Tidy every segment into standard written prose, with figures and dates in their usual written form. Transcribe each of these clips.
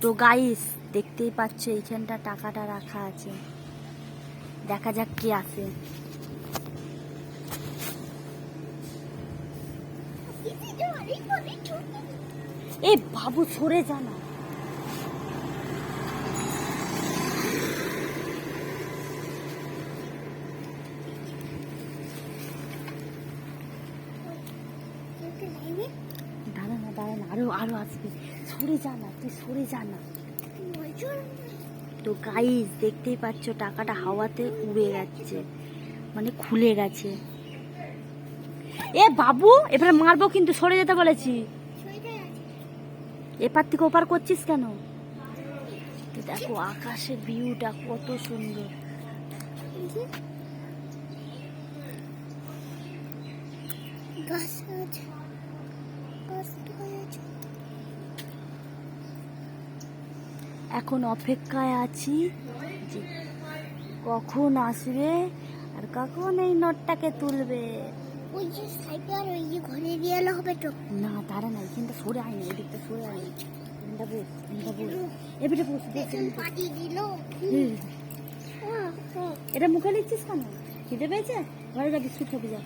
তো গাইস দেখতেই পাচ্ছ এইখানটা টাকাটা রাখা আছে, দেখা যাক কি আছে। এ বাবু সরে যা না। দাঁড়া না দাঁড়া না, আরো আরো আসবে, সরে যা না, তুই সরে যা না। তো গাইস দেখতেই পাচ্ছ টাকাটা হাওয়াতে উড়ে যাচ্ছে, মানে খুলে গেছে। এ বাবু এবারে মারবো কিন্তু, সরে যেতে বলেছি। এপার থেকে ওপার করছিস কেন? দেখো আকাশের ভিউটা কত সুন্দর। এখন অপেক্ষায় আছি যে কখন আসবে আর কখন এই নোটটাকে তুলবে। ওই যে সাইকেল ওই যে ঘরে দিয়ে এলে হবে তো। না দাঁড়া না, এখানটা সরে আয় না, এদিকটা সরে আয় না। এখানটা বস, এখানটা বস, এবারে বস বস। পাটি দিল। এটা মুখে নিচ্ছিস কেন? খিদে পেয়েছে? ঘরে যা, বিস্কুট খাবি যা।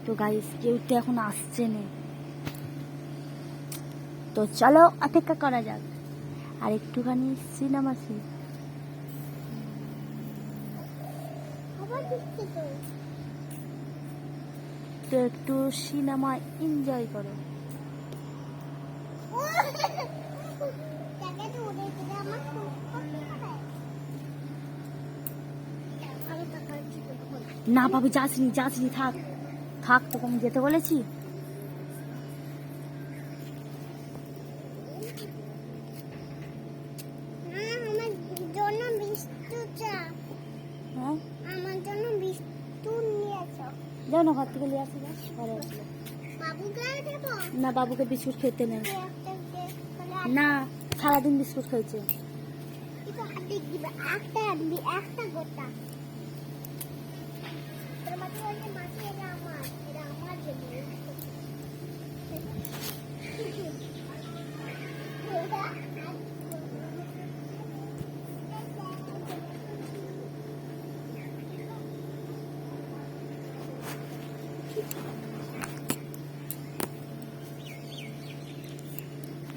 তো গাইস কেউ তো এখন আসছে না, তো চলো অপেক্ষা করা যাক আর একটুখানি সিনেমা সি। তো একটু সিনেমা এনজয় করো। না বাবু যাসনি যাসনি, থাক থাক, তোকে আমি যেতে বলেছি। হ্যাঁ যাও না, ঘর থেকে নিয়ে আসো, ঘরে আসলে। না বাবুকে বিস্কুট খেতে নেই। না সারাদিন বিস্কুট খেয়েছে।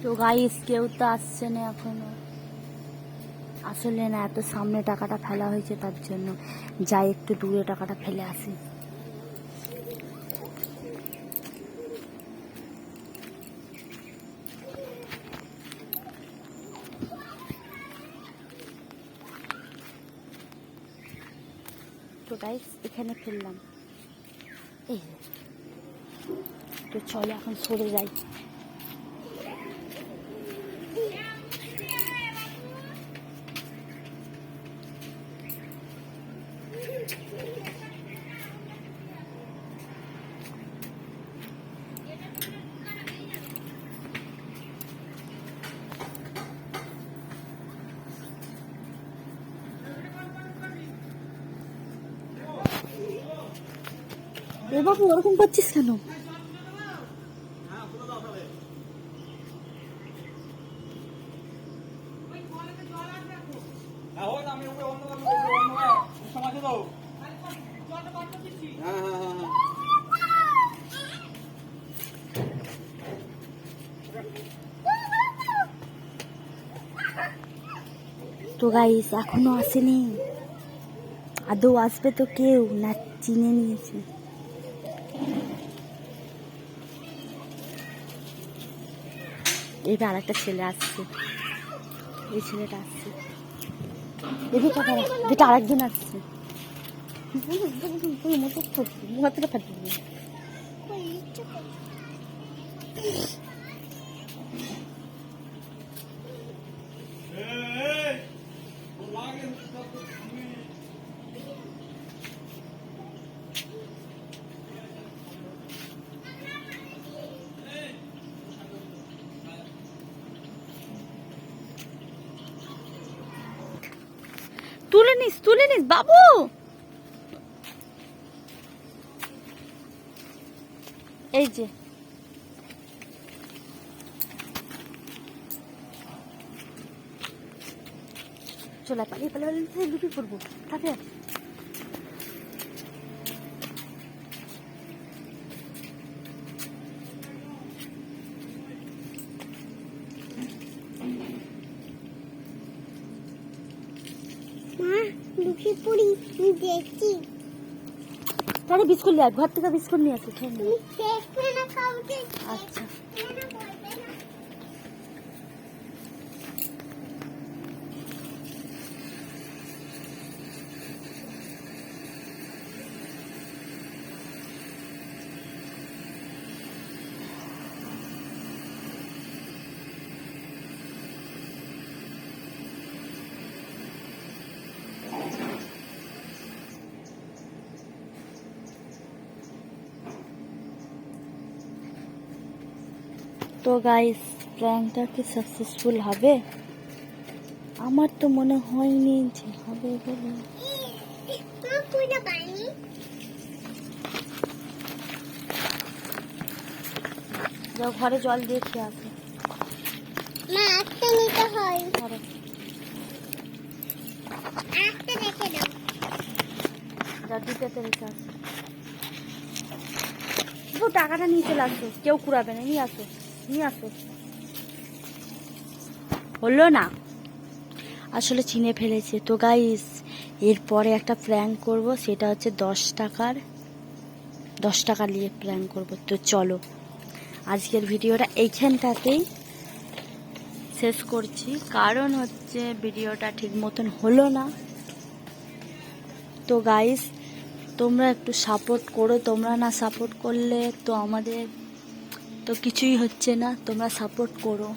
তো গাইস কেউ তো আসছে না এখনো, আসলে না এত সামনে টাকাটা ফেলা হয়েছে তার জন্য যাই একটু দূরে টাকাটা ফেলে আসি। তো গাইস এখানে ফেললাম, এই তো চলো এখন সরে যাই। এ বাবু ওরকম করছিস কেন? তো গাইস এখনো আসেনি, আদৌ আসবে তো কেউ না চিনে নিয়েছে। এবার আরেকটা ছেলে আসছে, এই ছেলেটা আসছে, এদিকে যেটা আরেকজন আসছে। হাতটা ফাটিয়ে দিই। তুলে নিস বাবু। এই যে চলে পালিয়ে পালিয়ে পালিয়ে লুকিয়ে পড়বো তাকে। মা লুকিয়ে পড়ি, আমি দেখছি। তাহলে বিস্কুট নিয়ে আয়, ঘর থেকে বিস্কুট নিয়ে আসি খেয়ে নে। তুমি দেখবে না কাউকে? আচ্ছা তো গাইস, প্র্যাঙ্কটা কি সাকসেসফুল হবে? আমার তো মনে হয়নি যে হবে বলে। মা পুরো পানি। যাও ঘরে জল দিয়ে খেয়ে আসো। মা একটা নিতে হয়, ঘরে একটা রেখে দাও। যা দুটাতে রেখে আসো। তো টাকাটা নিয়ে চলে আসো, কেউ কুড়াবে না, নিয়ে আসো নিয়ে আসো। হলো না, আসলে চিনে ফেলেছে। তো গাইস, এরপরে একটা প্র্যাঙ্ক করব, সেটা হচ্ছে 10 টাকা নিয়ে প্র্যাঙ্ক করব। তো চলো, আজকের ভিডিওটা এইখানটাতেই শেষ করছি, কারণ হচ্ছে ভিডিওটা ঠিক মতন হলো না। তো গাইস, তোমরা একটু সাপোর্ট করো, তোমরা না সাপোর্ট করলে তো আমাদের তো কিছুই হচ্ছে না, তোমরা সাপোর্ট করো।